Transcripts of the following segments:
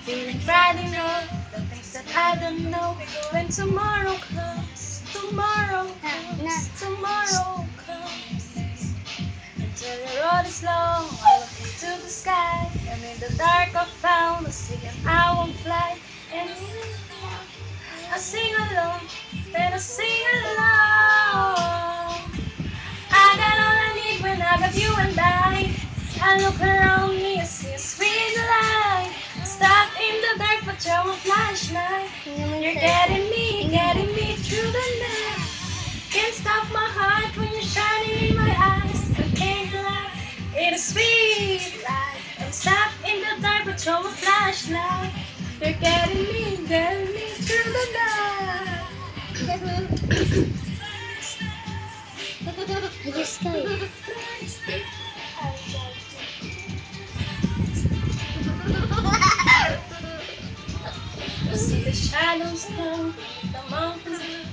Feeling Friday night, the things that I don't know. When tomorrow comes, tomorrow comes. Until the road is long, I look into the sky. And in the dark I found a sea and I won't fly. And I sing along, and I sing along. I got all I need when I got you and I look around me, I see a sweet light. Stuck in the dark, but you're a flashlight. You're getting me through the night. Can't stop my heart when you're shining in my eyes. I can't lie, it's a sweet light. I'm stuck in the dark, but you're a flashlight. You're getting me through the night. Ayos ka eh. I see the shadows come, the mountains blue.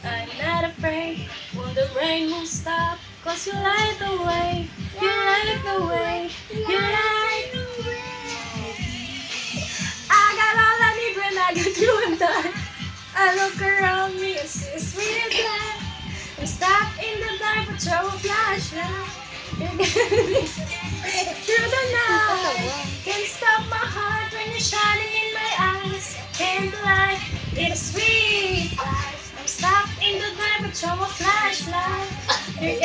I'm not afraid when the rain will stop. Cause you light the way, you light the way, you light the way. I got all I need when I got you and I look around me and see a sweet light. I'm stuck in the dark, but you're a flashlight. You're getting me through the night. Can't stop my heart when you're shining in my eyes. Can't lie, it's a sweet life. I'm stuck in the dark, but you're a flashlight. You're